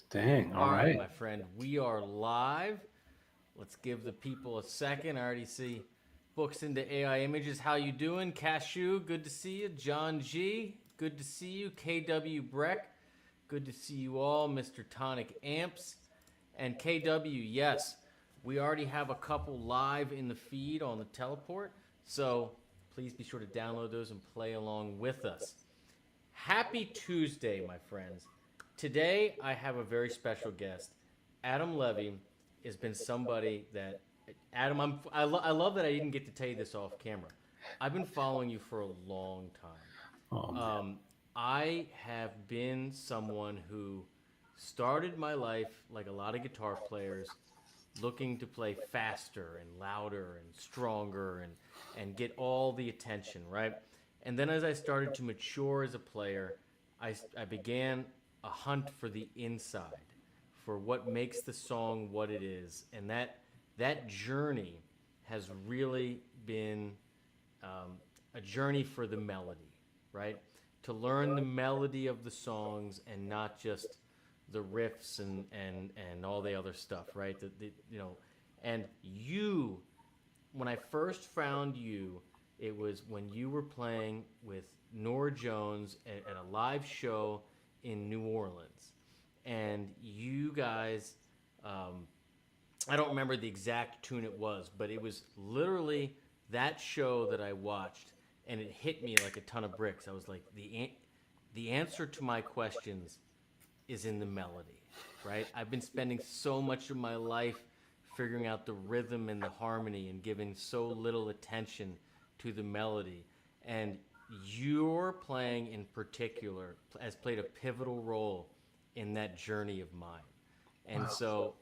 Dang. All All right, right. my friend, we are live. Let's give the people a second. I already see books into AI images. How you doing? Cashew, good to see you. John G, good to see you. KW Breck, good to see you all. Mr. Tonic Amps. And KW, yes, we already have a couple live in the feed on the teleport. So please be sure to download those and play along with us. Happy Tuesday, my friends. Today, I have a very special guest. Adam Levy has been somebody that, Adam, I love that I didn't get to tell you this off camera. I've been following you for a long Oh time. man. I have been someone who started my life like a lot of guitar players, looking to play faster and louder and stronger and get all the attention, right? And then as I started to mature as a player, I began a hunt for the inside, for what makes the song what it is. And that journey has really been a journey for the melody, right? To learn the melody of the songs and not just the riffs and all the other stuff, right? And you, when I first found you, it was when you were playing with Nora Jones at a live show in New Orleans, and you guys, um, I don't remember the exact tune it was, but it was literally that show that I watched, and it hit me like a ton of bricks. I was like, the answer to my questions is in the melody, right? I've been spending so much of my life figuring out the rhythm and the harmony and giving so little attention to the melody. And your playing in particular has played a pivotal role in that journey of mine. And Wow. so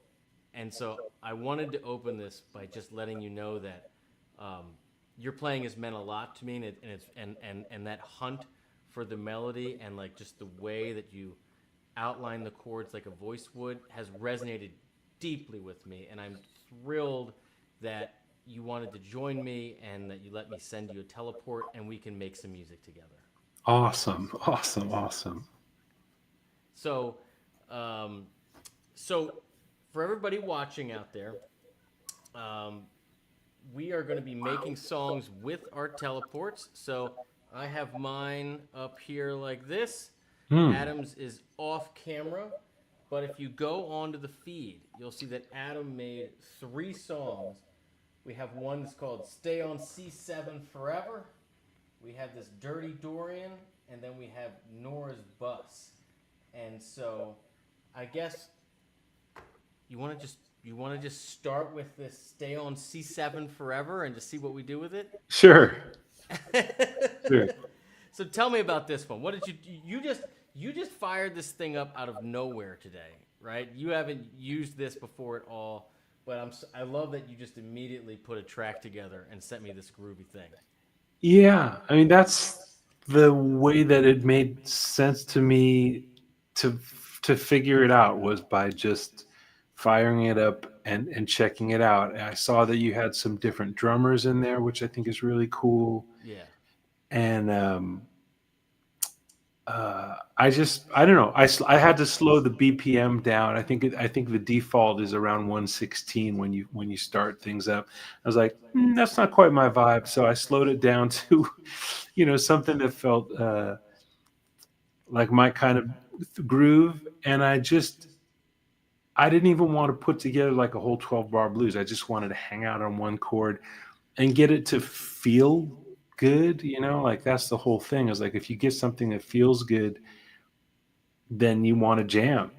and so I wanted to open this by just letting you know that um, your playing has meant a lot to me, and that hunt for the melody and like just the way that you outline the chords like a voice would has resonated deeply with me, and I'm thrilled that you wanted to join me and that you let me send you a teleport and we can make some music together. Awesome. Awesome. Awesome. So, um, so for everybody watching out there, um, we are going to be making songs with our teleports. So I have mine up here like this. Hmm. Adam's is off camera, but if you go onto the feed, you'll see that Adam made 3 songs. We have one that's called Stay on C7 Forever. We have this Dirty Dorian, and then we have Nora's Bus. And so I guess you want to just start with this Stay on C7 Forever and just see what we do with it. Sure. Sure. So tell me about this one. What did you just fired this thing up out of nowhere today, right? You haven't used this before at all, but I love that you just immediately put a track together and sent me this groovy thing. Yeah. I mean, that's the way that it made sense to me to to figure it out was by just firing it up and checking it out. And I saw that you had some different drummers in there, which I think is really cool. Yeah. And I don't know. I had to slow the BPM down. I think the default is around 116 when you start things up. I was like, that's not quite my vibe, so I slowed it down to, something that felt like my kind of groove. And I didn't even want to put together like a whole 12 bar blues. I just wanted to hang out on one chord and get it to feel good. Like that's the whole thing. Is like if you get something that feels good, then you want to jam.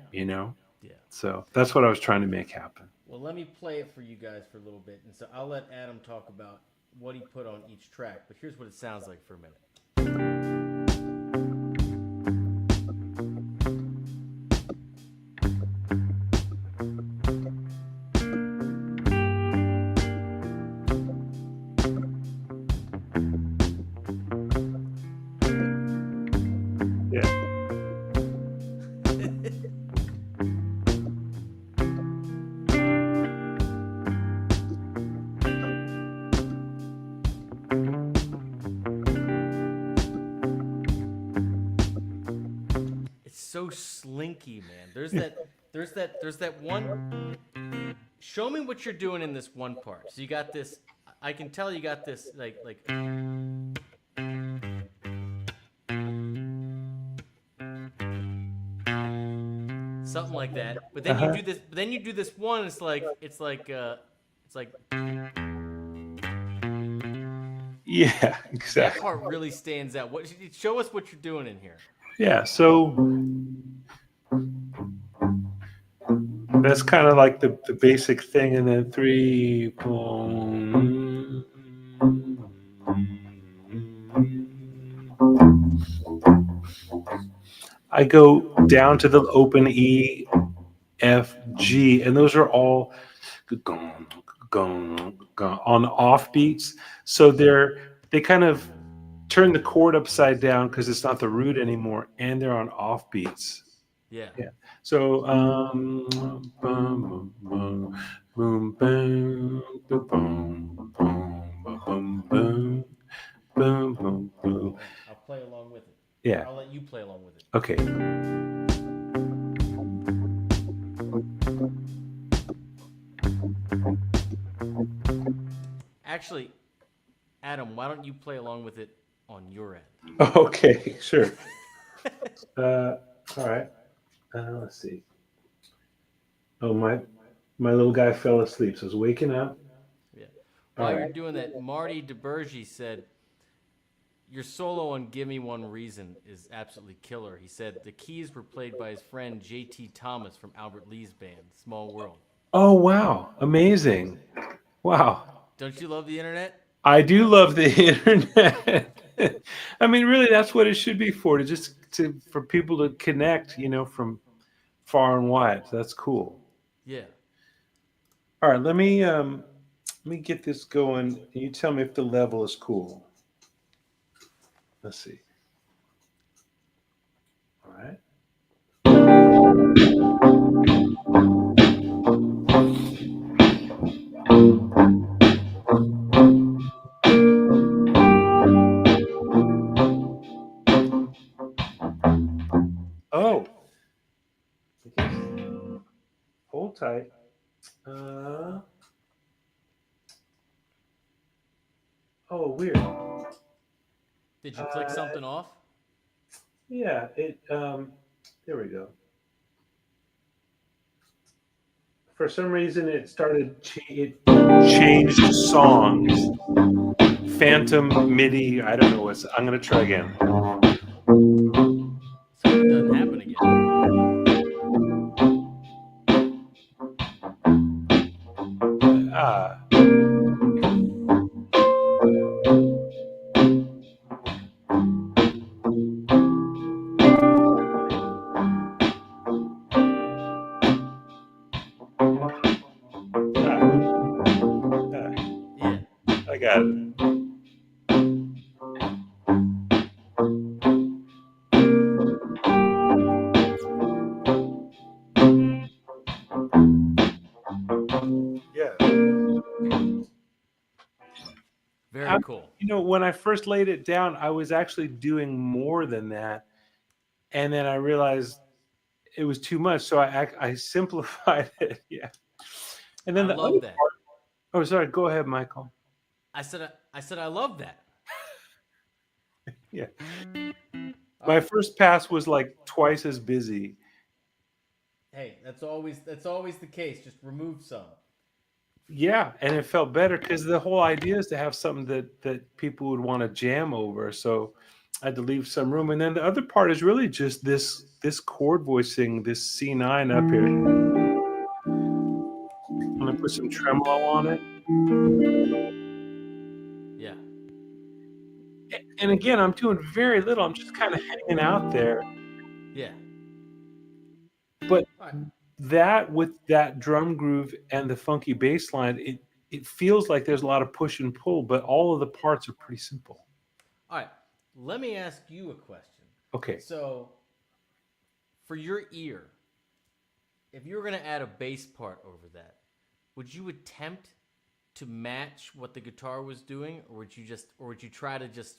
Yeah. So that's what I was trying to make happen. Well, let me play it for you guys for a little bit, and so I'll let Adam talk about what he put on each track. But here's what it sounds like for a minute. Yeah. It's so slinky, man. There's There's that one. Show me what you're doing in this one part. So you got this. I can tell you got this like something like that. But then you Uh-huh. do this. But then you do this one. It's like Yeah, that exactly. part really stands out. What show us what you're doing in here? Yeah, so that's kind of like the basic thing, and then three. Boom. I go down to the open E, F, G, and those are all gong, gong, gong, on off beats. So they kind of turn the chord upside down because it's not the root anymore, and they're on off beats. Yeah. Yeah. So boom, boom, boom, boom, boom, boom, boom, boom, boom, boom, boom. Yeah. I'll play along with it, or Yeah. I'll let you play along with it. Okay. Actually, Adam, why don't you play along with it on your end? Okay. Sure. Uh, all right. Let's see. Oh, my little guy fell asleep, so I was waking up. Yeah. All While you're right. doing that, Marty DeBurgi said your solo on "Give Me One Reason" is absolutely killer. He said the keys were played by his friend J.T. Thomas from Albert Lee's band, Small World. Oh, wow. Amazing. Wow. Don't you love the internet? I do love the internet. I mean, really, that's what it should be for, for people to connect, from far and wide. So that's cool. Yeah. All right, let me get this going. You tell me if the level is cool. Let's see. All right. Oh, I guess hold tight. Uh, oh, weird. Did you click Uh, something off? yeah, there we go. For some reason, it changed songs. Phantom MIDI. I don't know I'm gonna try again. Let's hope it doesn't happen again. Ah, ah, ah, Yeah. I got it. Yeah. Very I, cool. when I first laid it down, I was actually doing more than that, and then I realized it was too much, so I simplified it. Yeah. And I then the other love that. part. Oh, sorry. Go ahead, Michael. I said I love that. Yeah. All My right. first pass was like twice as busy. Hey, that's always the case. Just remove some. Yeah, and it felt better because the whole idea is to have something that people would want to jam over. So I had to leave some room, and then the other part is really just this chord voicing, this C9 up here. I'm gonna put some tremolo on it, Yeah. and again, I'm doing very little. I'm just kind of hanging out there, Yeah. but All right. that with that drum groove and the funky bass line, it feels like there's a lot of push and pull, but all of the parts are pretty simple. All right. Let me ask you a question. Okay. So, for your ear, if you were going to add a bass part over that, would you attempt to match what the guitar was doing, or would you try to just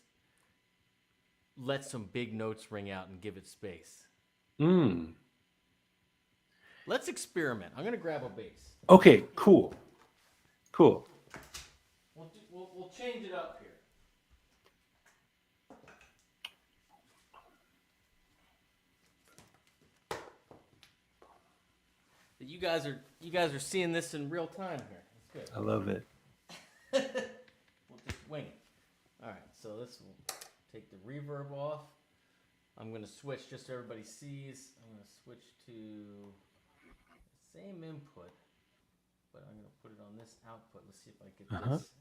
let some big notes ring out and give it space? Mm. Let's experiment. I'm gonna grab a bass. Okay, cool. We'll change it up here. You guys are seeing this in real time here. That's good. I love it. We'll just wing it. All right, so this will take the reverb off. I'm going to switch just so everybody sees. I'm going to switch to the same input, but I'm going to put it on this output. Let's see if I get this.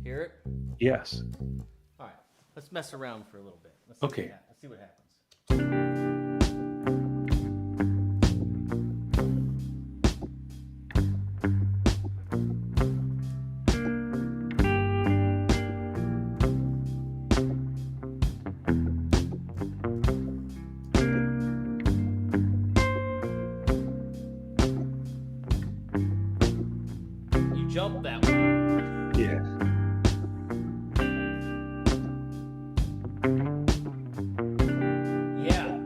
Hear it? Yes. All right, let's mess around for a little bit. Let's see what happens. Jump that one. Yeah. Yeah.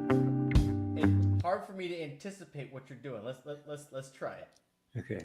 It's hard for me to anticipate what you're doing. Let's try it. Okay.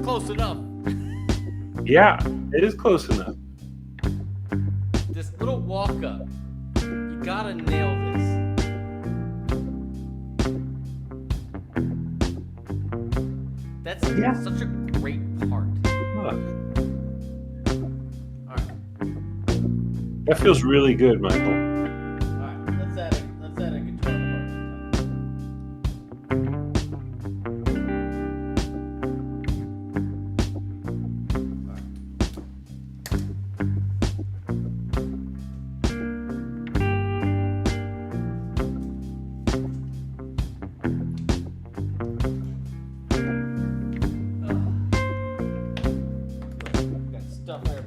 Close enough. Yeah, it is close enough. This little walk up, you gotta nail this. That's such a great part. Look. All right. That feels really good, Michael. All right. Let's add a guitar part. Got stuff everywhere.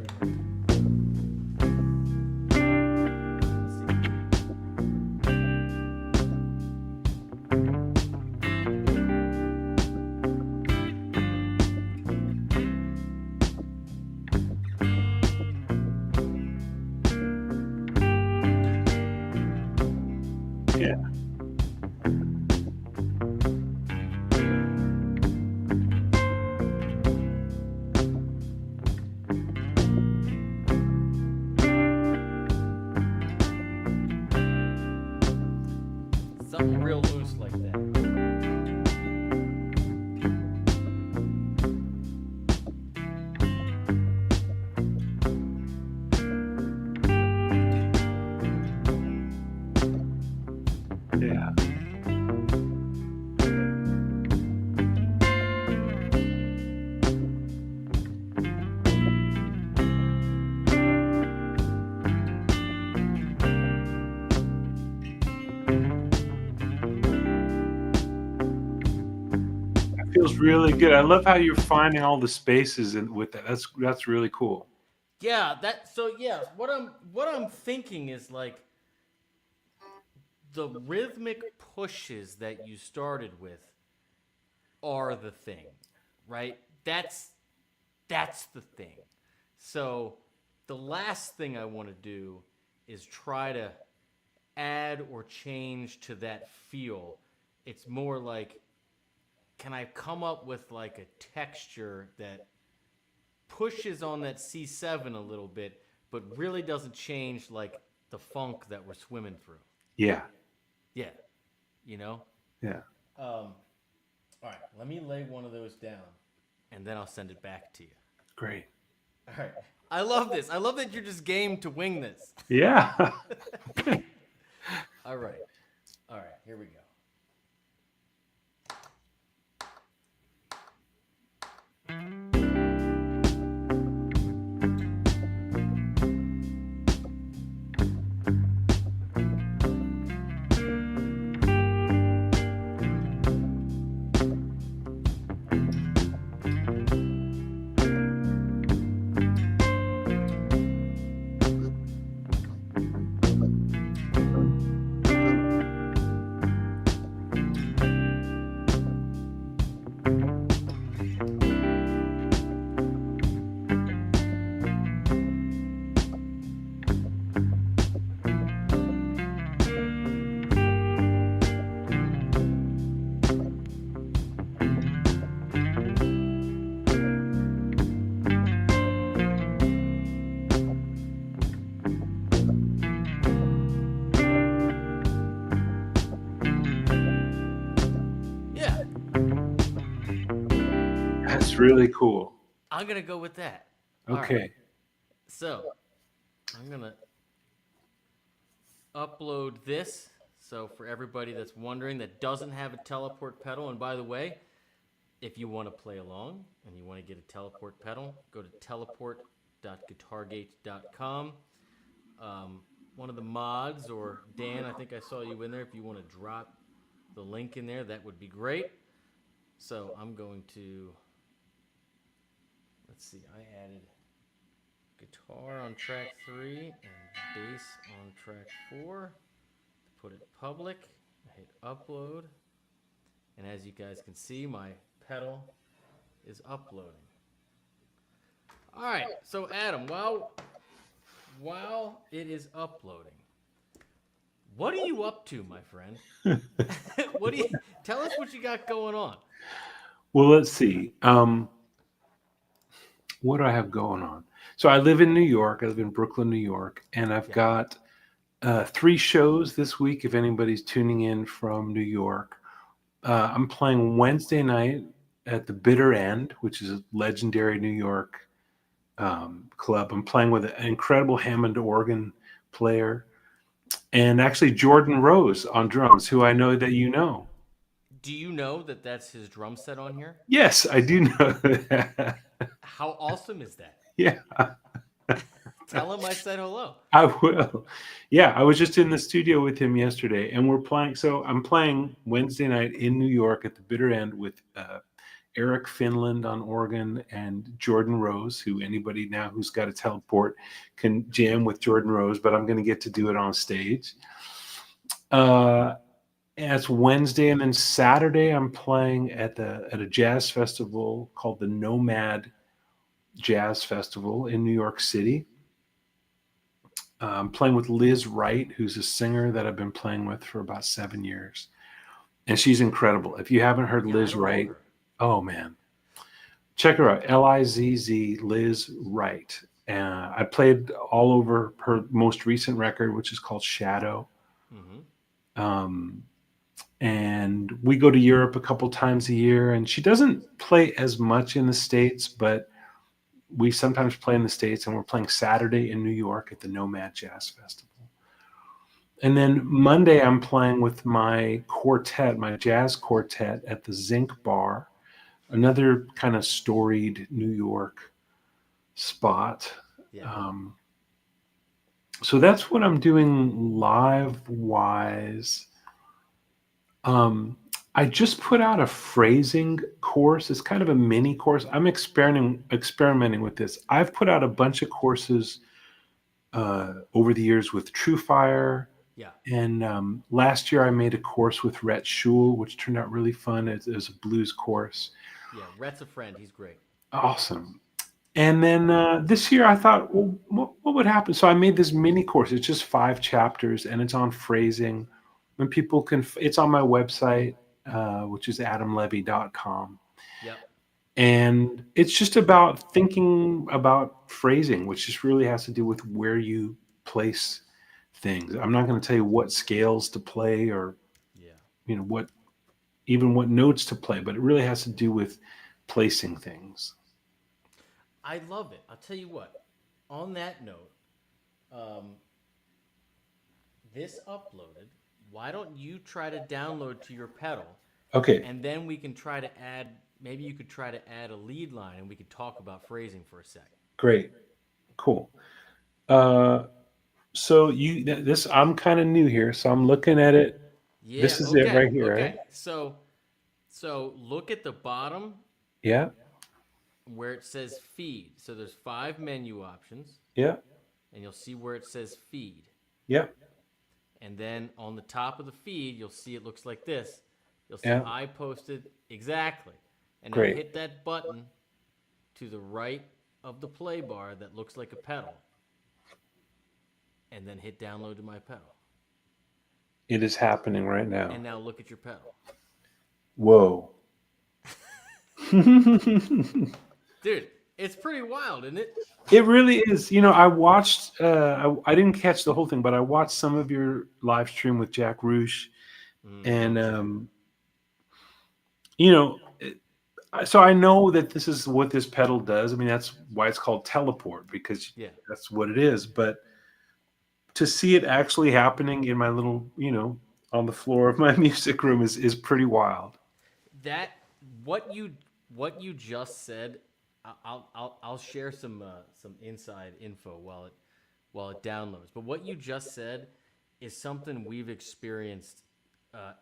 Yeah. Something real loose like that. Yeah. It feels really good. I love how you're finding all the spaces and with that. That's really cool. Yeah, what I'm thinking is like the rhythmic pushes that you started with are the thing, right? That's the thing. So the last thing I want to do is try to add or change to that feel. It's more like, can I come up with like a texture that pushes on that C7 a little bit, but really doesn't change like the funk that we're swimming through. Yeah. Yeah. You know? Yeah. All right, let me lay one of those down, and then I'll send it back to you. Great. All right. I love this. I love that you're just game to wing this. Yeah. All right. All right, here we go. really cool. I'm gonna go with that. All right. Okay. So I'm gonna upload this. So for everybody that's wondering that doesn't have a teleport pedal, and by the way, if you want to play along and you want to get a teleport pedal, go to teleport.guitargate.com. One of the mods, or Dan, I think I saw you in there. If you want to drop the link in there, that would be great. So I'm going to, let's see, I added guitar on track 3 and bass on track 4. Put it public. I hit upload. And as you guys can see, my pedal is uploading. All right, so Adam, while it is uploading, what are you up to, my friend? Tell us what you got going on? Well, let's see. What do I have going on? So I live in New York. I live in Brooklyn, New York, and I've got 3 shows this week. If anybody's tuning in from New York, I'm playing Wednesday night at the Bitter End, which is a legendary New York club. I'm playing with an incredible Hammond organ player, and actually Jordan Rose on drums, who I know that you know. Do you know that that's his drum set on here? Yes, I do know that. How awesome is that? Yeah. Tell him I said hello. I will. Yeah, I was just in the studio with him yesterday, and we're playing. So I'm playing Wednesday night in New York at the Bitter End with Eric Finland on organ and Jordan Rose, who anybody now who's got a teleport can jam with Jordan Rose, but I'm going to get to do it on stage. And it's Wednesday, and then Saturday I'm playing at a jazz festival called the Nomad Jazz Festival in New York City. I'm playing with Liz Wright, who's a singer that I've been playing with for about 7 years. And she's incredible. If you haven't heard Liz Wright, oh man, check her out. Lizz, Liz Wright. I played all over her most recent record, which is called Shadow. And we go to Europe a couple times a year, and she doesn't play as much in the States, but we sometimes play in the States, and we're playing Saturday in New York at the Nomad Jazz Festival. And then Monday, I'm playing with my quartet, my jazz quartet at the Zinc Bar, another kind of storied New York spot. Yeah. So that's what I'm doing live-wise. I just put out a phrasing course. It's kind of a mini course. I'm experimenting with this. I've put out a bunch of courses over the years with TrueFire. Yeah. And last year I made a course with Rhett Schul, which turned out really fun. It was a blues course. Yeah, Rhett's a friend. He's great. Awesome. And then this year I thought, well, what would happen? So I made this mini course. It's just 5 chapters, and it's on phrasing. When people can, it's on my website, which is adamlevy.com. Yep. And it's just about thinking about phrasing, which just really has to do with where you place things. I'm not going to tell you what scales to play or, what notes to play, but it really has to do with placing things. I love it. I'll tell you what, on that note, this uploaded. Why don't you try to download to your pedal? Okay. And then we can try to add, maybe you could try to add a lead line and we could talk about phrasing for a second. Great. Cool. So I'm kind of new here, so I'm looking at it. Yeah. This is it right here, right? So look at the bottom. Yeah. Where it says feed. So there's 5 menu options. Yeah. And you'll see where it says feed. Yeah. And then on the top of the feed, you'll see it looks like this. You'll see I posted exactly. And then hit that button to the right of the play bar that looks like a pedal. And then hit download to my pedal. It is happening right now. And now look at your pedal. Whoa. Dude, it's pretty wild, isn't it? It really is. I watched, I didn't catch the whole thing, but I watched some of your live stream with Jack Roosh. And, So I know that this is what this pedal does. I mean, that's why it's called teleport, because Yeah. that's what it is. But to see it actually happening in my little, on the floor of my music room is pretty wild. That what you what you just said, I'll share some inside info while it downloads. But what you just said is something we've experienced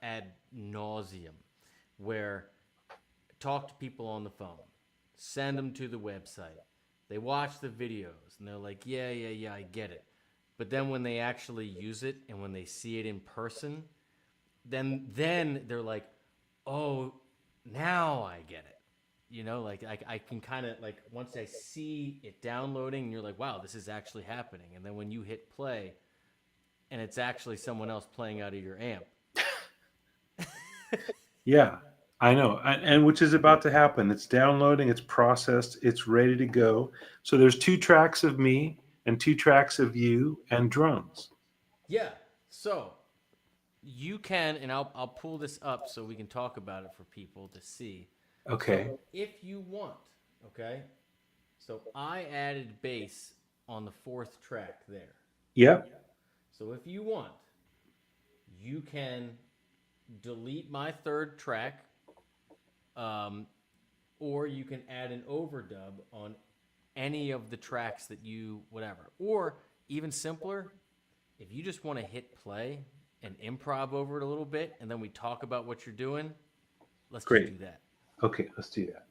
ad nauseum, where talk to people on the phone, send them to the website, they watch the videos, and they're like, yeah, yeah, yeah, I get it. But then when they actually use it and when they see it in person, then they're like, oh, now I get it. Like I can kind of like once I see it downloading, and you're like, wow, this is actually happening. And then when you hit play, and it's actually someone else playing out of your amp. Yeah, I know. And which is about to happen. It's downloading, it's processed, it's ready to go. So there's two tracks of me and two tracks of you and drums. Yeah. So you can, and I'll pull this up so we can talk about it for people to see. Okay. So if you want, okay. So I added bass on the fourth track there. Yep. So if you want, you can delete my third track, um, or you can add an overdub on any of the tracks that you whatever. Or even simpler, if you just want to hit play and improv over it a little bit, and then we talk about what you're doing, let's just Great. do that. Okay, let's do that.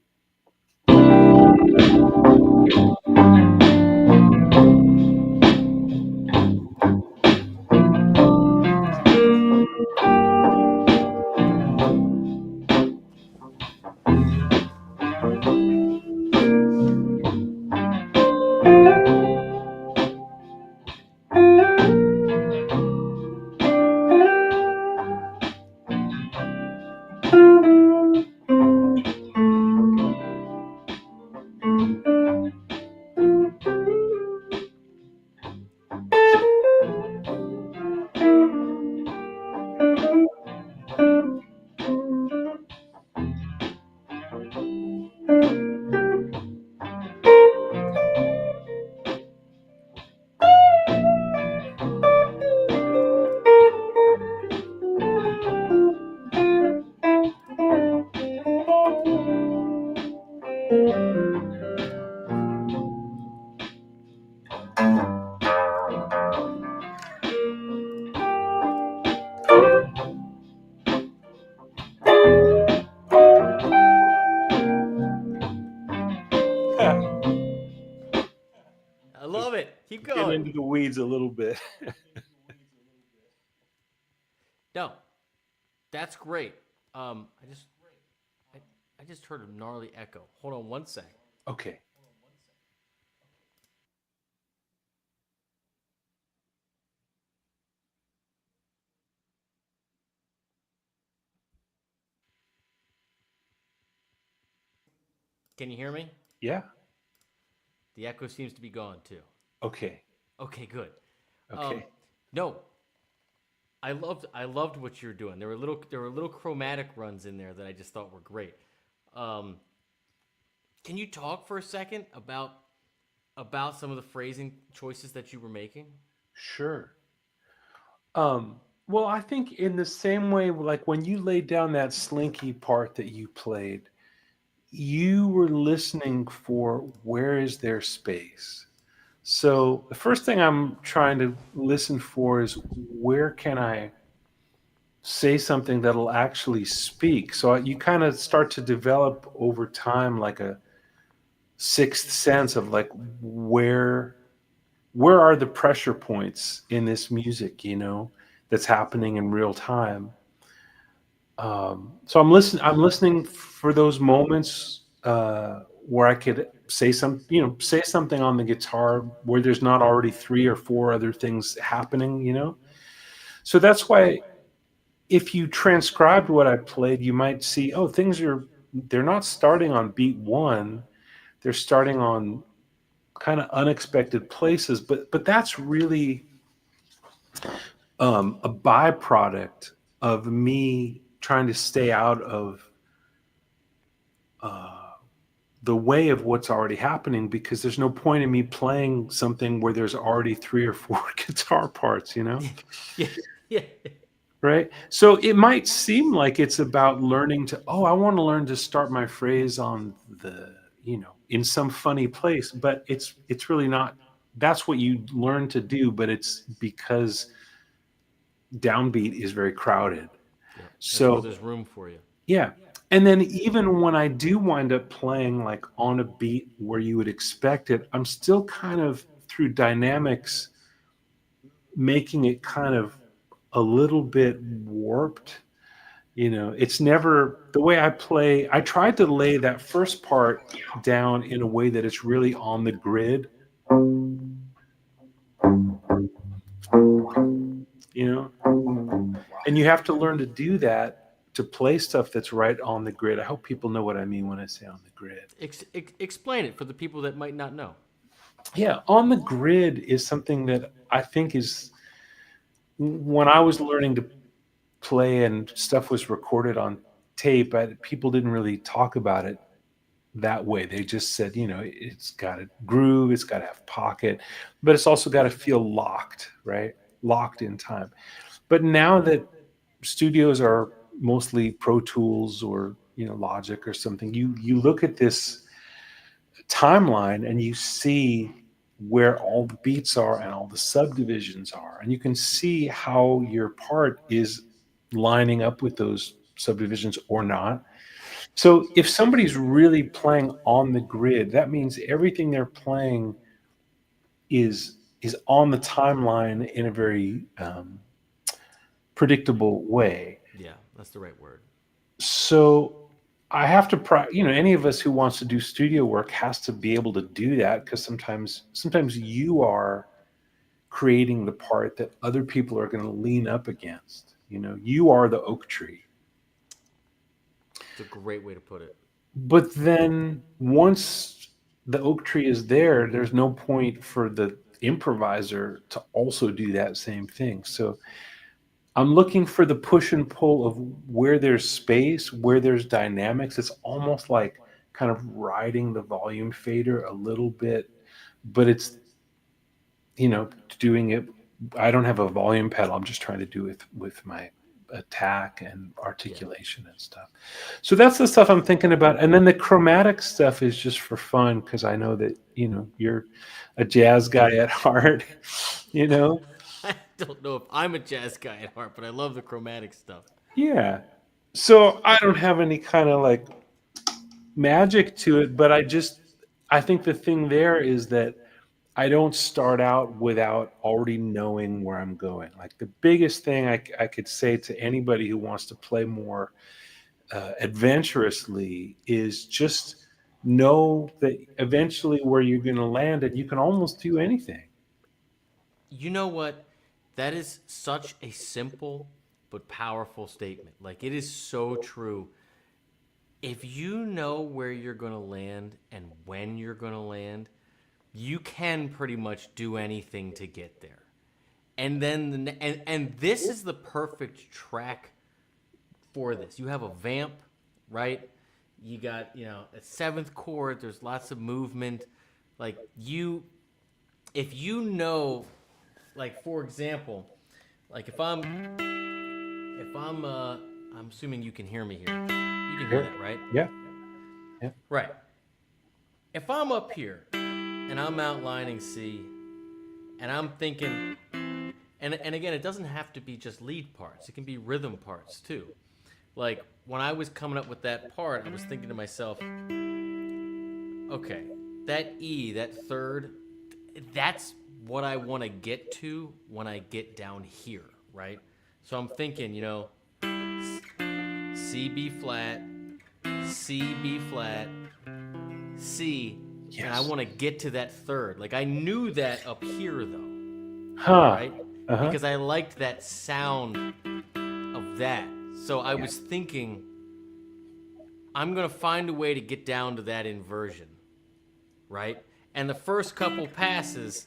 I love it. Keep Getting going. into the weeds a little bit. No, that's great. I, I just heard a gnarly echo. Hold on one sec. Okay. Can you hear me? Yeah. The echo seems to be gone too. Okay. Okay, good. Um, Okay. no, I loved what you're doing. There were little chromatic runs in there that I just thought were great. Um, can you talk for a second about some of the phrasing choices that you were making? Sure. Well, I think in the same way, like when you laid down that slinky part that you played, you were listening for where is there space. So the first thing I'm trying to listen for is where can I say something that'll actually speak. So you kind of start to develop over time like a sixth sense of like where are the pressure points in this music, that's happening in real time. So I'm listening for those moments where I could say something on the guitar where there's not already three or four other things happening. So that's why if you transcribed what I played, you might see, oh, they're not starting on beat one, they're starting on kind of unexpected places, but that's really a byproduct of me trying to stay out of the way of what's already happening, because there's no point in me playing something where there's already three or four guitar parts, Yeah, yeah, right? So it might seem like it's about learning to, oh, I want to learn to start my phrase on the, in some funny place, but it's really not. That's what you learn to do, but it's because downbeat is very crowded. yep. That's where So there's room for you. yeah. And then even when I do wind up playing like on a beat where you would expect it, I'm still kind of through dynamics making it kind of a little bit warped. It's never the way I play. I tried to lay that first part down in a way that it's really on the grid, you know, and you have to learn to do that to play stuff that's right on the grid. I hope people know what I mean when I say on the grid. Explain it for the people that might not know. Yeah, on the grid is something that I think is when I was learning to play and stuff was recorded on tape, people didn't really talk about it that way. They just said, it's got to groove, it's got to have pocket, but it's also got to feel locked, right? Locked in time. But now that studios are mostly Pro Tools or Logic or something, you look at this timeline and you see where all the beats are and all the subdivisions are, and you can see how your part is lining up with those subdivisions or not. So if somebody's really playing on the grid, that means everything they're playing is on the timeline in a very predictable way. Yeah, that's the right word. So I have to, any of us who wants to do studio work has to be able to do that, because sometimes you are creating the part that other people are going to lean up against. You are the oak tree. It's a great way to put it. But then once the oak tree is there, there's no point for the improviser to also do that same thing. So I'm looking for the push and pull of where there's space, where there's dynamics. It's almost like kind of riding the volume fader a little bit, but it's, doing it. I don't have a volume pedal. I'm just trying to do it with my attack and Yeah. articulation and stuff. So that's the stuff I'm thinking about. And then the chromatic stuff is just for fun, because I know that, you're a jazz guy at heart, you know? I don't know if I'm a jazz guy at heart, but I love the chromatic stuff. Yeah. So I don't have any kind of like magic to it, but I think the thing there is that I don't start out without already knowing where I'm going. Like the biggest thing I could say to anybody who wants to play more adventurously is just know that eventually where you're going to land, and you can almost do anything. You know what? That is such a simple but powerful statement. Like, it is so true. If you know where you're going to land and when you're going to land, you can pretty much do anything to get there. And then and this is the perfect track for this. You have a vamp, right? You got, a seventh chord, there's lots of movement. Like, if you know, like, for example, like I'm assuming you can hear me here. You can hear Sure. that, right? Yeah. Yeah. Right. If I'm up here and I'm outlining C and I'm thinking, and again, it doesn't have to be just lead parts. It can be rhythm parts too. Like, when I was coming up with that part, I was thinking to myself, okay, that E, that third, that's what I want to get to when I get down here, right? So I'm thinking, C, B flat, C, B flat, C, and I Yes. want to get to that third. Like, I knew that up here, though, Huh. right? Uh-huh. Because I liked that sound of that. So I was thinking, I'm going to find a way to get down to that inversion, right? And the first couple passes,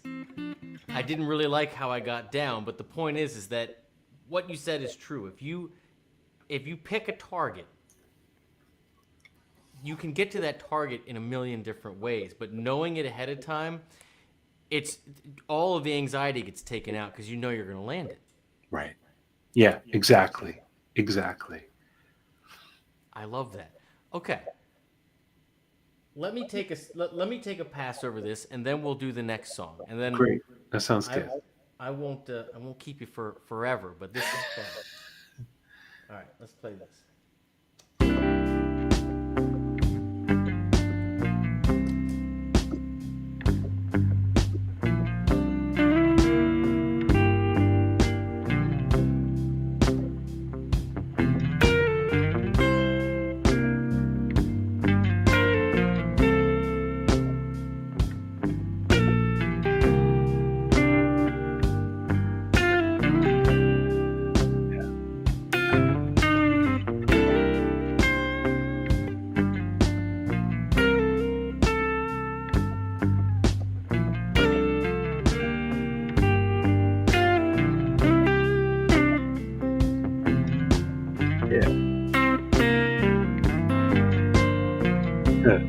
I didn't really like how I got down, but the point is that what you said is true. If you pick a target, you can get to that target in a million different ways, but knowing it ahead of time, it's all of the anxiety gets taken out because you know you're going to land it. Right. Yeah, exactly. Exactly. I love that. Okay, let me take a pass over this, and then we'll do the next song, and then Great. That sounds I good. I won't keep you for forever, but this is fun. All right, let's play this. Yeah. Yeah.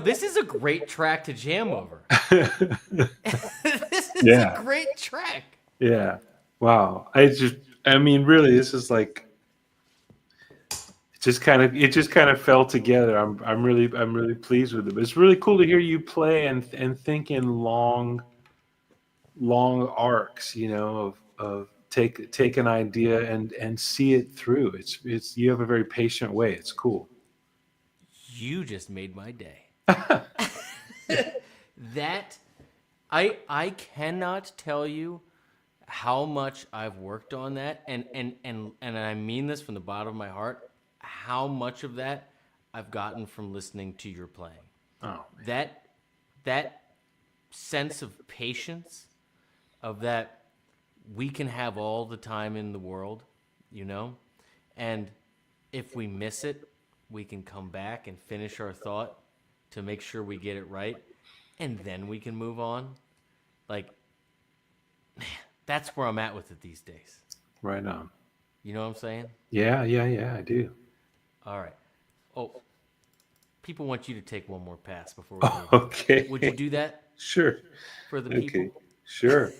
This is a great track to jam over. This is a Yeah. great track. Yeah. Wow. I mean, really, this is like it just kind of fell together. I'm really pleased with it. But it's really cool to hear you play and think in long arcs, of take an idea and see it through. It's you have a very patient way. It's cool. You just made my day. That I cannot tell you how much I've worked on that, and I mean this from the bottom of my heart. How much of that I've gotten from listening to your playing. Oh, That sense of patience, of that we can have all the time in the world, you know, and if we miss it, we can come back and finish our thought to make sure we get it right, and then we can move on. Like, man, that's where I'm at with it these days. right on. You know what I'm saying? Yeah, yeah, yeah. I do. All right. Oh, people want you to take one more pass before we leave. Okay. Would you do that Sure. for the Okay. people? Sure.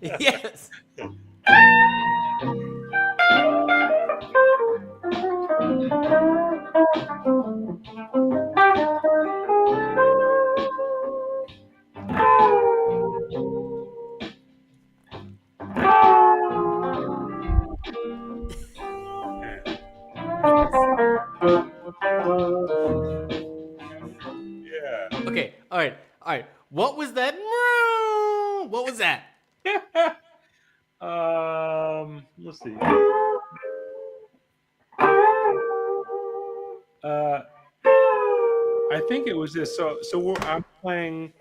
Yes. Yes. Yeah. Okay. All right. All right. What was that? What was that? Let's see. Uh, I think it was this. I'm playing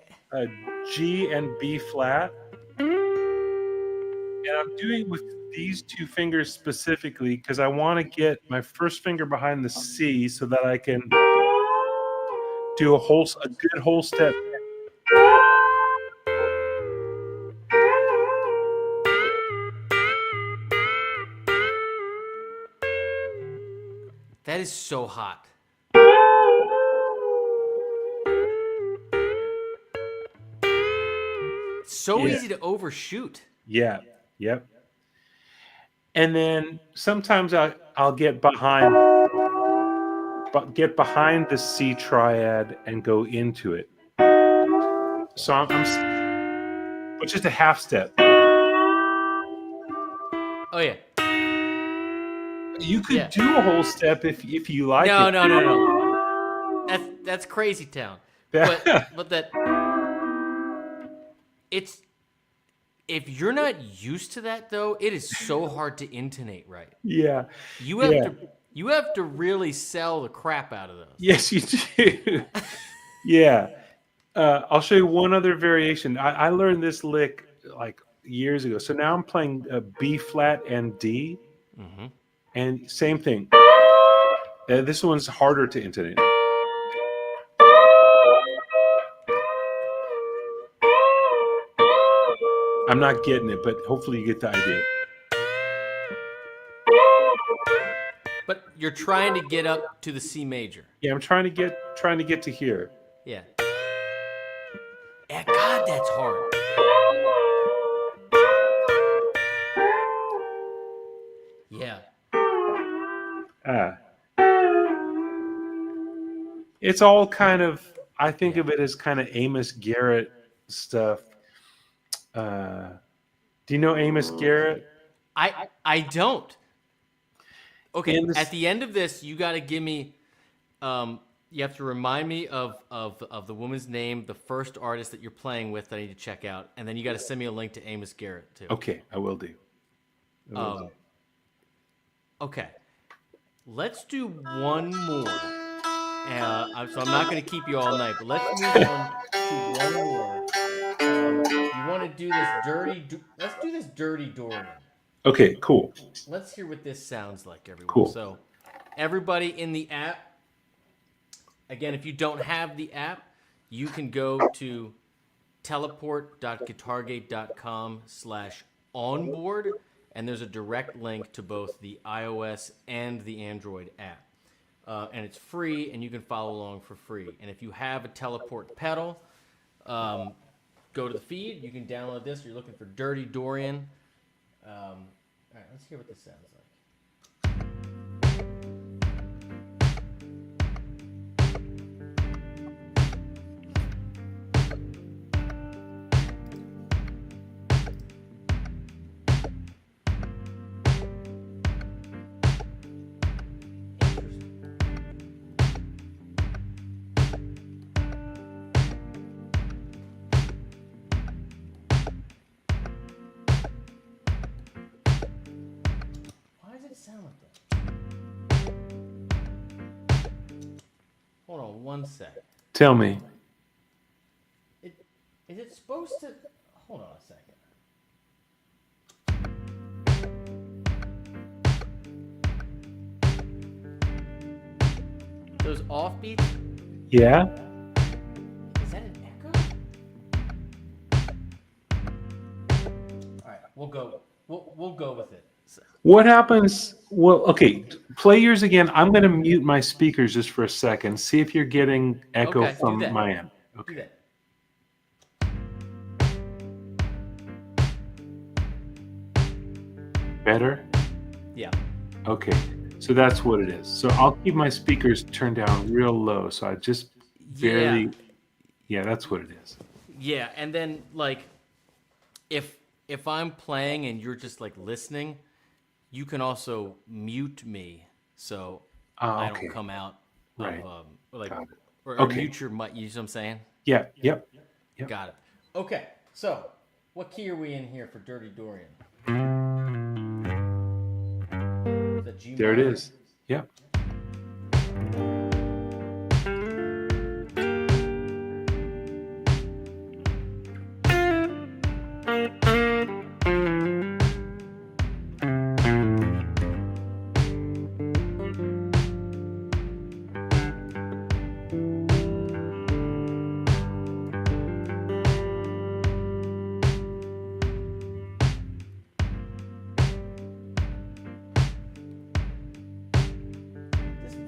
G and B flat, and I'm doing with these two fingers specifically because I want to get my first finger behind the C so that I can do a good whole step. That is so hot. It's so Yeah. easy to overshoot. Yeah. Yep. And then sometimes I'll get behind the C triad and go into it. So but just a half step. Oh yeah. You could Yeah. do a whole step if you like No, it. no. That's crazy town. But that it's if you're not used to that though, it is so hard to intonate right. Yeah. You Yeah. have to really sell the crap out of those. Yes, you do. Yeah. I'll show you one other variation. I learned this lick like years ago. So now I'm playing B flat and D, and same thing. This one's harder to intonate. I'm not getting it, but hopefully you get the idea. But you're trying to get up to the C major. Yeah, I'm trying to get to here. Yeah. Yeah, God, that's hard. Yeah. It's all kind of, I think of it as kind of Amos Garrett stuff. Do you know Amos Garrett? I don't. Okay, this, at the end of this, you got to give me. You have to remind me of the woman's name, the first artist that you're playing with that I need to check out, and then you got to send me a link to Amos Garrett too. Okay, I will do. Okay, let's do one more. So I'm not going to keep you all night, but let's move on to one more. You want to do this dirty? Let's do this Dirty Dorian. Okay, cool. Let's hear what this sounds like, everyone. Cool. So, everybody in the app. Again, if you don't have the app, you can go to teleport.guitargate.com/onboard, and there's a direct link to both the iOS and the Android app. And it's free, and you can follow along for free. And if you have a teleport pedal, go to the feed. You can download this. You're looking for Dirty Dorian. All right, let's hear what this sounds like. Sound like that. Hold on one sec. Tell me. Is it supposed to? Hold on a second. Those offbeats? Yeah. Is that an echo? All right, we'll go. We'll go with it. What happens? Well, okay, play yours again. I'm going to mute my speakers just for a second. See if you're getting echo from my end. Okay. Better? Yeah. Okay, so that's what it is. So I'll keep my speakers turned down real low. So I just barely. Yeah, that's what it is. Yeah, and then like, if I'm playing and you're just like listening, you can also mute me, so I don't come out right. or mute your mic. You know what I'm saying? Yeah. Yep. Got it. Okay, so what key are we in here for Dirty Dorian? Is that G there minor? it is. Yep.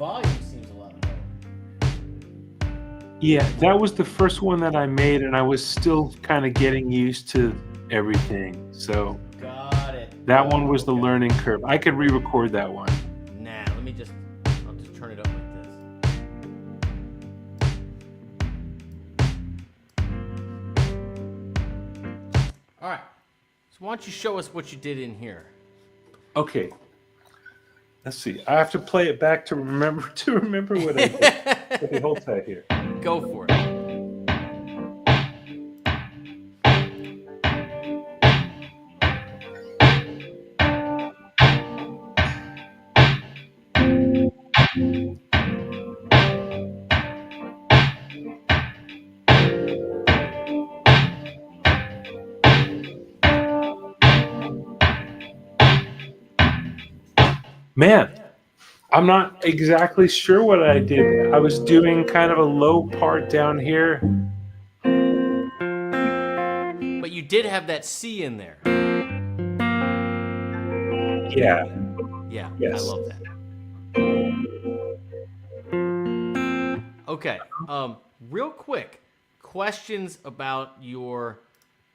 volume seems a lot lower. Yeah, that was the first one that I made, and I was still kind of getting used to everything. So Got it. that one was the Okay. learning curve. I could re-record that one. Nah, I'll just turn it up like this. All right. So why don't you show us what you did in here? Okay. Let's see. I have to play it back to remember what I did. Okay, hold tight here. Go for it. Man, I'm not exactly sure what I did. I was doing kind of a low part down here. But you did have that C in there. Yeah. Yeah, Yes. I love that. Okay. Real quick, questions about your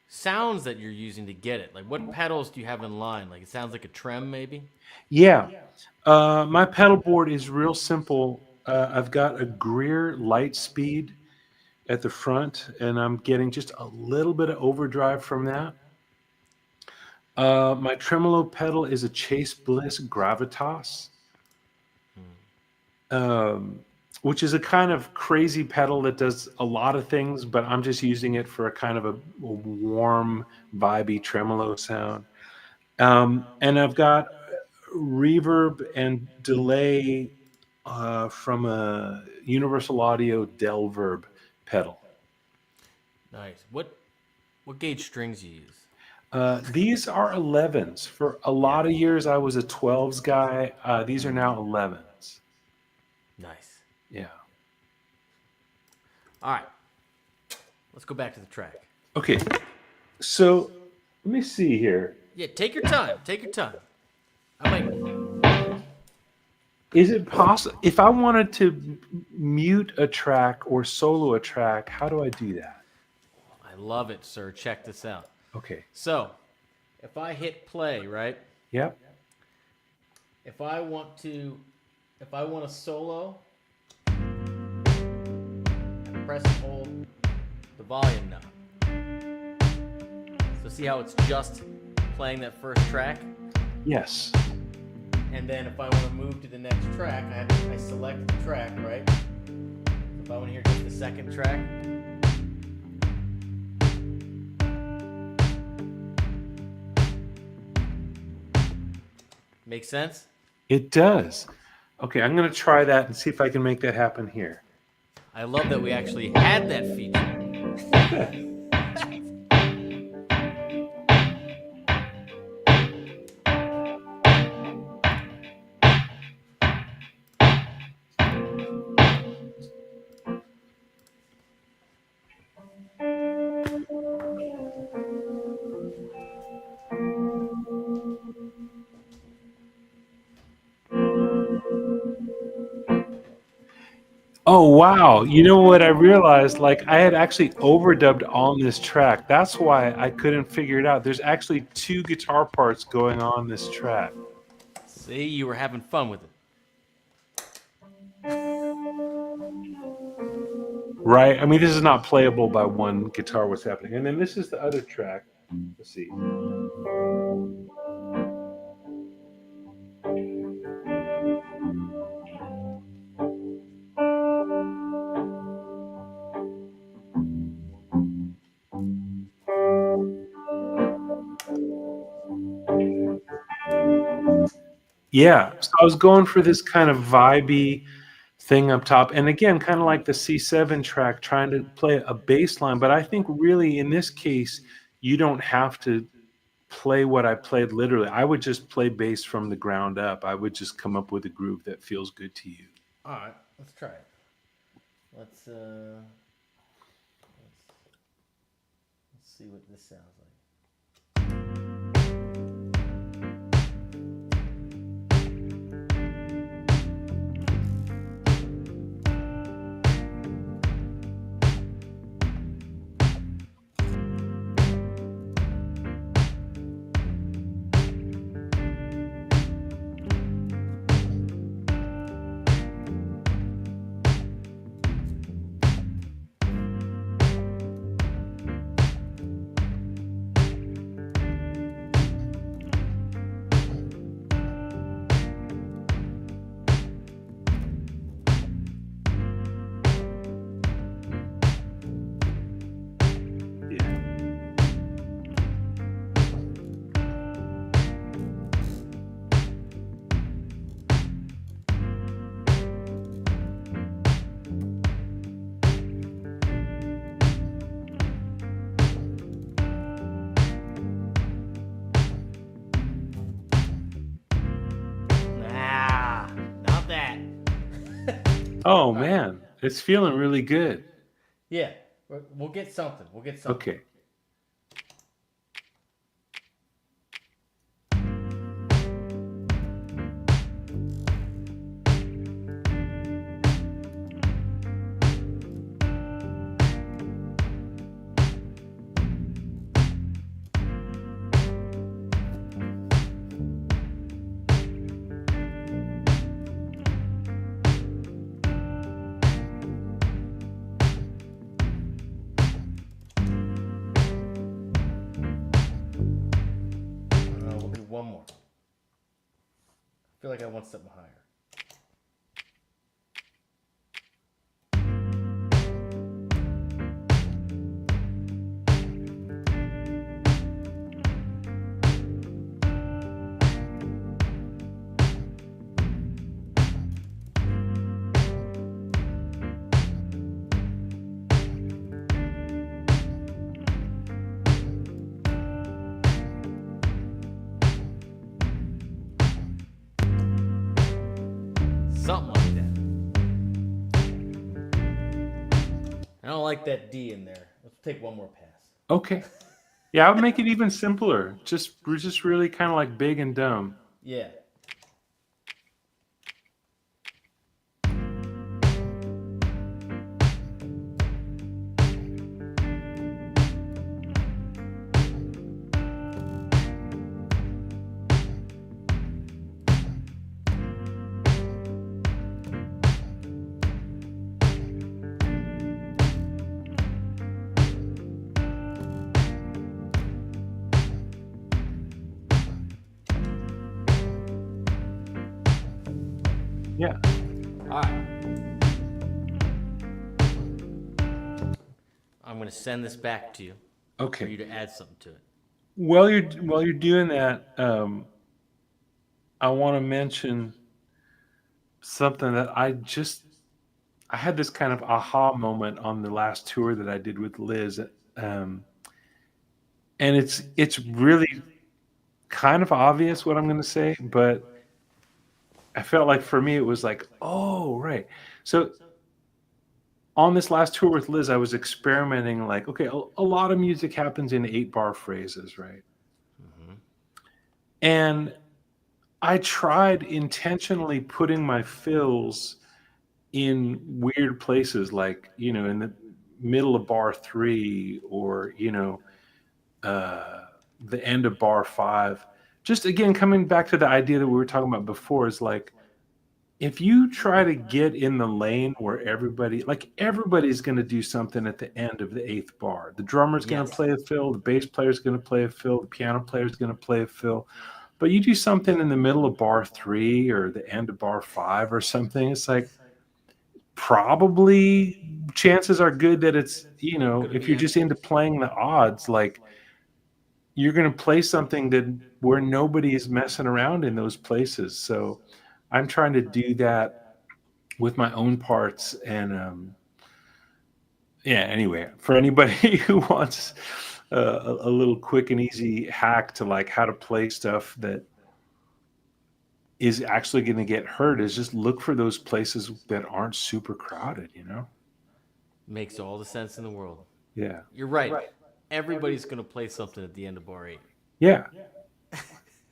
sounds that you're using to get it. Like, what pedals do you have in line? Like, it sounds like a trem, maybe. Yeah. My pedal board is real simple. I've got a Greer Lightspeed at the front, and I'm getting just a little bit of overdrive from that. My tremolo pedal is a Chase Bliss Gravitas, which is a kind of crazy pedal that does a lot of things, but I'm just using it for a kind of a warm, vibey tremolo sound. And I've got reverb and delay from a Universal Audio Delverb pedal. Nice. What gauge strings you use? These are 11s. For a lot of years, I was a 12s guy. These are now 11s. Nice. Yeah. All right. Let's go back to the track. Okay. So let me see here. Yeah, take your time. Take your time. I might. Is it possible if I wanted to mute a track or solo a track? How do I do that? I love it, sir. Check this out. Okay. So, if I hit play, right? Yep. If I want to solo, I press and hold the volume knob. So see how it's just playing that first track? Yes. And then if I want to move to the next track, I select the track, right? If I want to hear just the second track. Make sense? It does. Okay, I'm going to try that and see if I can make that happen here. I love that we actually had that feature. Oh, wow. You know what I realized? Like, I had actually overdubbed on this track. That's why I couldn't figure it out. There's actually 2 guitar parts going on this track. See, you were having fun with it. Right? I mean, this is not playable by one guitar, what's happening. And then this is the other track. Let's see. Yeah, so I was going for this kind of vibey thing up top, and again, kind of like the C7 track, trying to play a bass line. But I think really in this case, you don't have to play what I played literally. I would just play bass from the ground up. I would just come up with a groove that feels good to you. All right, let's try it. Let's see what this sounds like. Oh man, it's feeling really good. Yeah, we'll get something. We'll get something. Okay. We'll do one more. I feel like I want something higher. Something like that. I don't like that D in there. Let's take one more pass. Okay. Yeah, I'll make it even simpler. We're just really kind of like big and dumb. Yeah. Yeah. All right. I'm going to send this back to you for you Okay. to add something to it. While you're doing that, I want to mention something that I had this kind of aha moment on the last tour that I did with Liz, and it's really kind of obvious what I'm going to say, but I felt like for me it was like, oh right. So on this last tour with Liz, I was experimenting like, okay, a lot of music happens in 8-bar phrases, right? And I tried intentionally putting my fills in weird places, like, in the middle of bar 3, or, uh, the end of bar 5. Just again, coming back to the idea that we were talking about before, is like, if you try to get in the lane where everybody's going to do something at the end of the 8th bar. The drummer's going to Yes. play a fill, the bass player's going to play a fill, the piano player's going to play a fill. But you do something in the middle of bar 3 or the end of bar 5 or something, it's like, probably chances are good that it's, Gonna if be you're a just into playing the odds, like, you're going to play something that where nobody is messing around in those places. So I'm trying to do that with my own parts. And yeah, anyway, for anybody who wants a little quick and easy hack to like how to play stuff that is actually going to get heard, is just look for those places that aren't super crowded. makes all the sense in the world. Yeah. You're right. Everybody's going to play something at the end of bar 8. Yeah.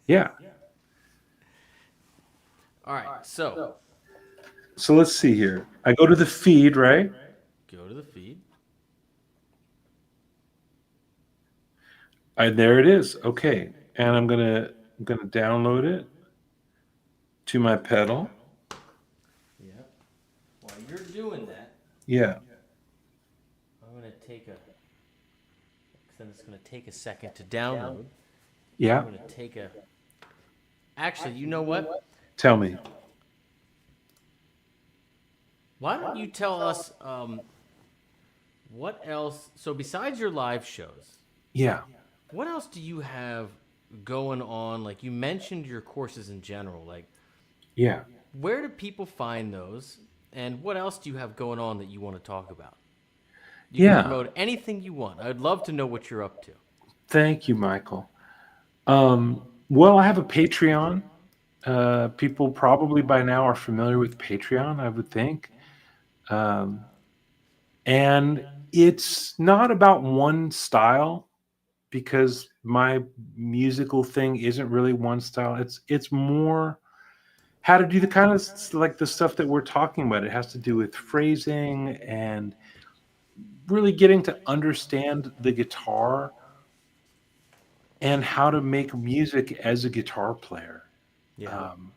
Yeah. All right. So So let's see here. I go to the feed, right? go to the feed. There it is. Okay. And I'm gonna download it to my pedal. Yeah. While you're doing that, Yeah. I'm going to take a. Then it's going to take a second to download. Yeah. I'm going to take a. Actually, you know what? Tell me. Why don't you tell us what else? So besides your live shows, Yeah. what else do you have going on? Like you mentioned your courses in general. Like Yeah. where do people find those? And what else do you have going on that you want to talk about? You can Yeah. promote anything you want. I'd love to know what you're up to. Thank you, Michael. Well, I have a Patreon. People probably by now are familiar with Patreon, I would think. Um, and it's not about one style because my musical thing isn't really one style. It's more how to do the kind of like the stuff that we're talking about. It has to do with phrasing and really getting to understand the guitar and how to make music as a guitar player. Yeah. Um,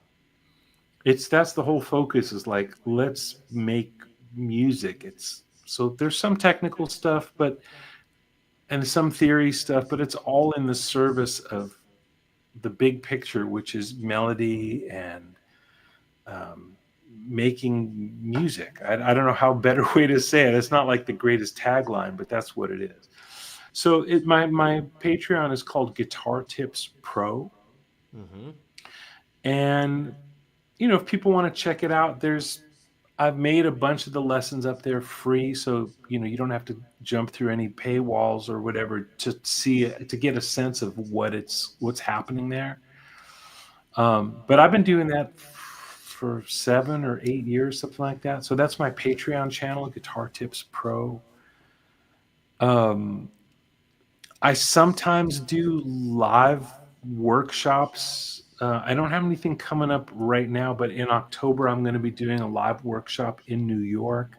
it's that's the whole focus is like let's make music. It's so there's some technical stuff, but and some theory stuff, but it's all in the service of the big picture, which is melody and um, making music. I don't know how better way to say it. It's not like the greatest tagline, but that's what it is. So my Patreon is called Guitar Tips Pro, Mm-hmm. and if people want to check it out, I've made a bunch of the lessons up there free, so you don't have to jump through any paywalls or whatever to to get a sense of what's happening there. But I've been doing that for 7 or 8 years, something like that. So that's my Patreon channel, Guitar Tips Pro. Um, I sometimes do live workshops. I don't have anything coming up right now, but in October, I'm going to be doing a live workshop in New York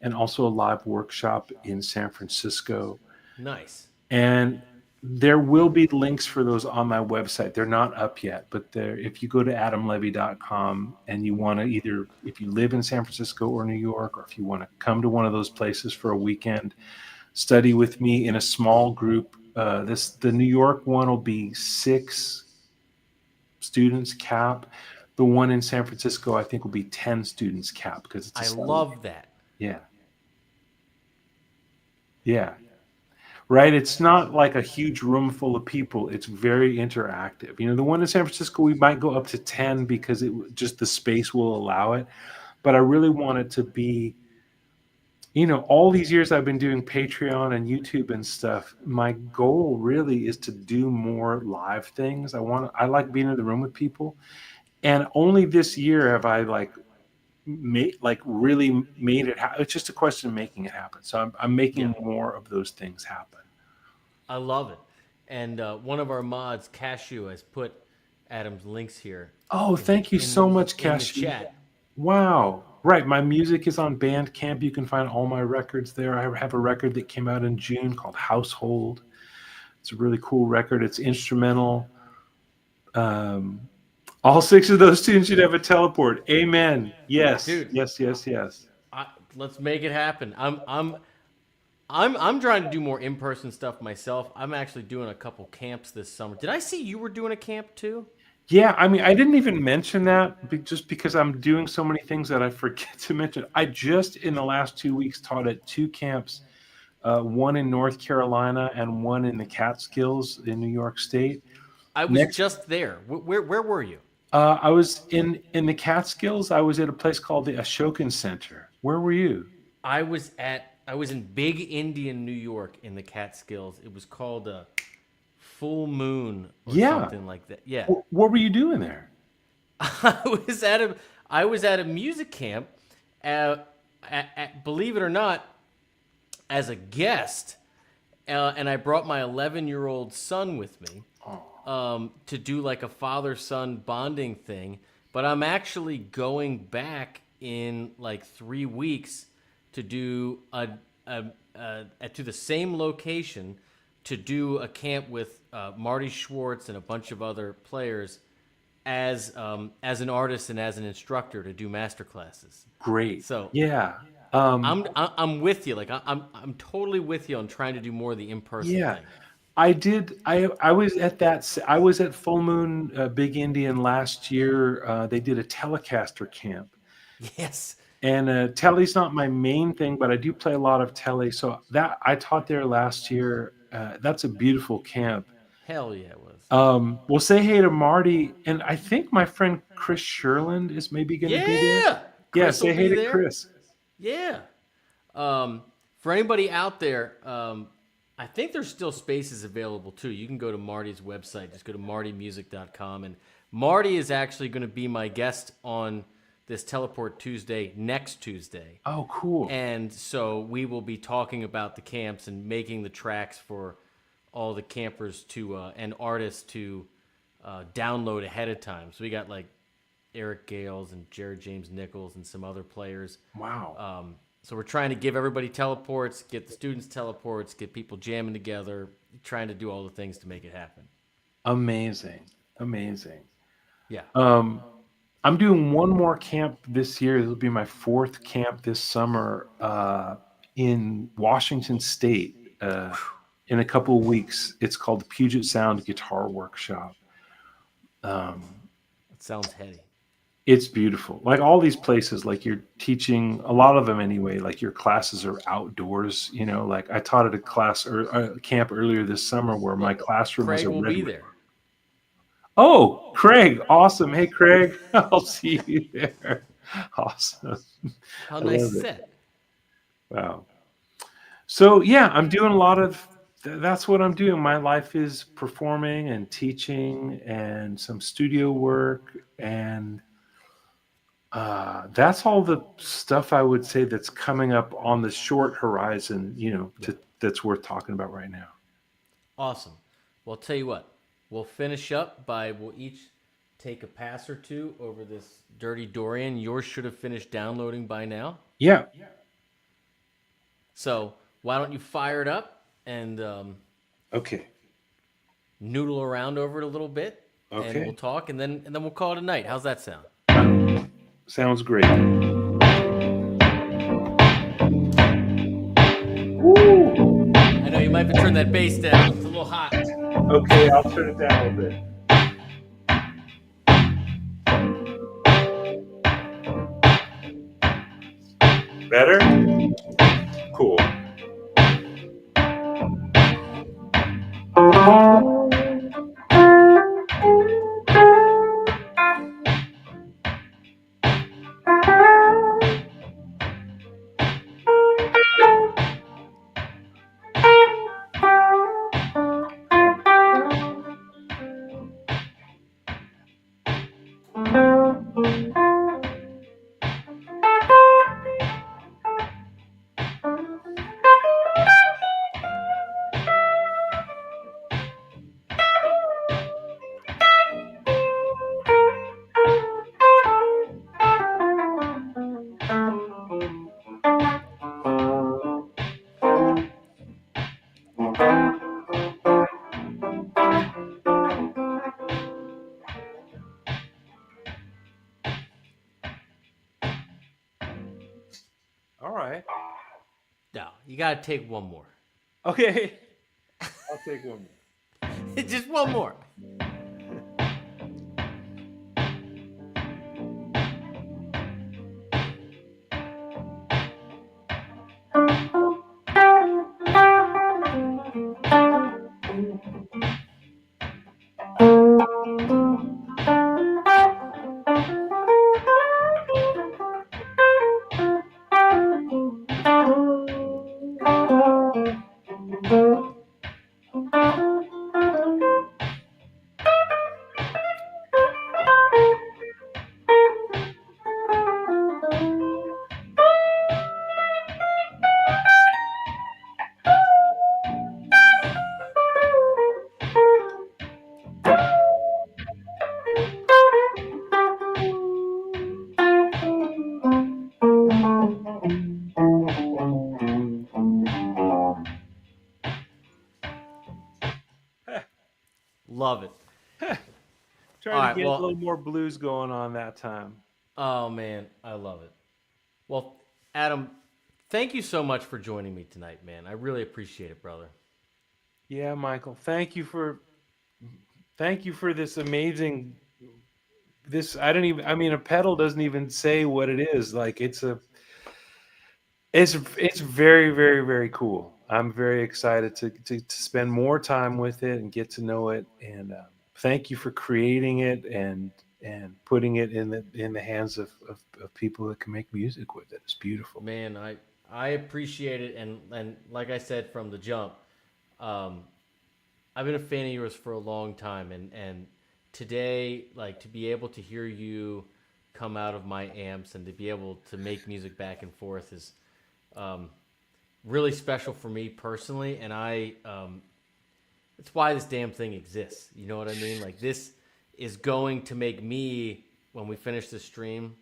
and also a live workshop in San Francisco. Nice. And there will be links for those on my website. They're not up yet, but if you go to adamlevy.com and you want to either, if you live in San Francisco or New York, or if you want to come to one of those places for a weekend, study with me in a small group. The New York one will be 6 students cap. The one in San Francisco, I think, will be 10 students cap because it's a I slightly love that. yeah, yeah. Right? It's not like a huge room full of people. It's very interactive. The one in San Francisco, we might go up to 10 because just the space will allow it. But I really want it to be, all these years I've been doing Patreon and YouTube and stuff. My goal really is to do more live things. I like being in the room with people. And only this year have I really made it happen. It's just a question of making it happen. So I'm Yeah. making more of those things happen. I love it. And one of our mods, Cashew, has put Adam's links here Oh, in the thank you so much, in the Cashew. chat. Wow. Right. My music is on Bandcamp. You can find all my records there. I have a record that came out in June called Household. It's a really cool record. It's instrumental. Um, all 6 of those tunes should have a teleport. Amen. Yes. Dude, Yes. Yes. Yes. let's make it happen. I'm trying to do more in-person stuff myself. I'm actually doing a couple camps this summer. Did I see you were doing a camp too? Yeah. I mean, I didn't even mention that just because I'm doing so many things that I forget to mention. I just in the last 2 weeks taught at 2 camps, one in North Carolina and one in the Catskills in New York State. I was Next, just there. Where were you? I was in the Catskills. I was at a place called the Ashokan Center. Where were you? I was in Big Indian, New York, in the Catskills. It was called a Full Moon or Yeah. something like that. Yeah, What were you doing there? I was at a I was at a music camp. Believe it or not, as a guest, and I brought my 11-year-old son with me to do like a father-son bonding thing. But I'm actually going back in like 3 weeks to do to the same location to do a camp with Marty Schwartz and a bunch of other players as an artist and as an instructor to do master classes. Great. So Yeah. Um, I'm with you. Like I'm totally with you on trying to do more of the in person yeah. thing. I did. I was at I was at Full Moon Big Indian last year. They did a Telecaster camp. Yes, And tele's not my main thing, but I do play a lot of tele. So that I taught there last year. That's a beautiful camp. hell yeah, it was. We'll say hey to Marty, and I think my friend Chris Sherland is maybe going to be there. Yeah, Yeah, Chris will say hey be to there. Chris. Yeah. For anybody out there, I think there's still spaces available too. You can go to Marty's website. Just go to martymusic.com. And Marty is actually going to be my guest on this Teleport Tuesday next Tuesday. Oh, cool. And so we will be talking about the camps and making the tracks for all the campers to and artists to download ahead of time. So we got like Eric Gales and Jared James Nichols and some other players. Wow. So we're trying to give everybody teleports, get the students teleports, get people jamming together, trying to do all the things to make it happen. Amazing. Amazing. Yeah. Um, I'm doing one more camp this year. It'll be my fourth camp this summer in Washington State in a couple of weeks. It's called the Puget Sound Guitar Workshop. Um, It sounds heady. it's beautiful. Like all these places, like you're teaching a lot of them anyway. Like your classes are outdoors. Like I taught at a class or a camp earlier this summer where my classroom was Craig a will be redwood. there. Oh, Craig, awesome. Hey, Craig, I'll see you there. Awesome. How I nice love is it. that? Wow. So, yeah, I'm doing a lot of that's what I'm doing. My life is performing and teaching and some studio work. And that's all the stuff I would say that's coming up on the short horizon, Yeah. that's worth talking about right now. Awesome. Well, I'll tell you what. We'll finish up by we'll each take a pass or two over this Dirty Dorian. Yours should have finished downloading by now. Yeah. So why don't you fire it up and Okay. noodle around over it a little bit, and we'll Okay. talk, and then we'll call it a night. How's that sound? Sounds great. I know you might have to turn that bass down. It's a little hot. Okay, I'll turn it down a little bit. Better? Cool. All right. No, you got to take one more. Okay. I'll take one more. Just one more. Love it. Trying All to right, get a well- little more blues going on that time. Oh man, I love it. Well, Adam, thank you so much for joining me tonight, man. I really appreciate it, brother. Yeah, Michael. Thank you for this amazing this I don't even I mean a pedal doesn't even say what it is. Like it's very, very, very cool. I'm very excited to spend more time with it and get to know it. And thank you for creating it and putting it in the hands of people that can make music with it. It's beautiful. Man, I appreciate it, and like I said from the jump, um, I've been a fan of yours for a long time, and today, like to be able to hear you come out of my amps and to be able to make music back and forth is really special for me personally. And it's why this damn thing exists. You know what I mean? Like, this is going to make me, when we finish the stream,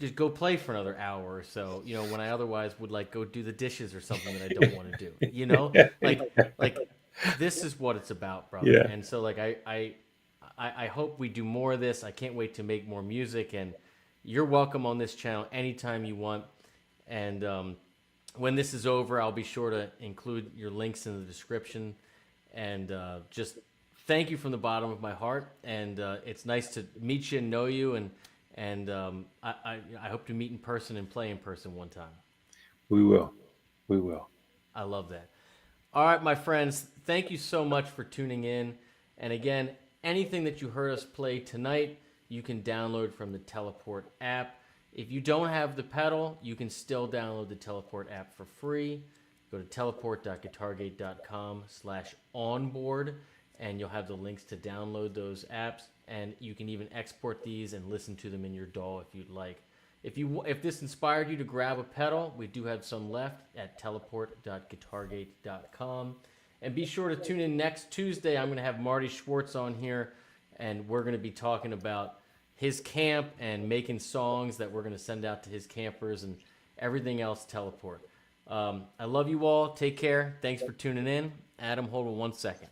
just go play for another hour or so, you know, when I otherwise would like go do the dishes or something that I don't want to do, you know, like this is what it's about, brother. Yeah. And so like, I hope we do more of this. I can't wait to make more music, and you're welcome on this channel anytime you want. And when this is over, I'll be sure to include your links in the description. And just thank you from the bottom of my heart. And it's nice to meet you and know you. And I hope to meet in person and play in person one time. We will. We will. I love that. All right, my friends, thank you so much for tuning in. And again, anything that you heard us play tonight, you can download from the Teleport app. If you don't have the pedal, you can still download the Teleport app for free. Go to teleport.guitargate.com/onboard, and you'll have the links to download those apps. And you can even export these and listen to them in your DAW if you'd like. If this inspired you to grab a pedal, we do have some left at teleport.guitargate.com. And be sure to tune in next Tuesday. I'm going to have Marty Schwartz on here, and we're going to be talking about his camp and making songs that we're going to send out to his campers and everything else Teleport. I love you all. Take care. Thanks for tuning in. Adam, hold on 1 second.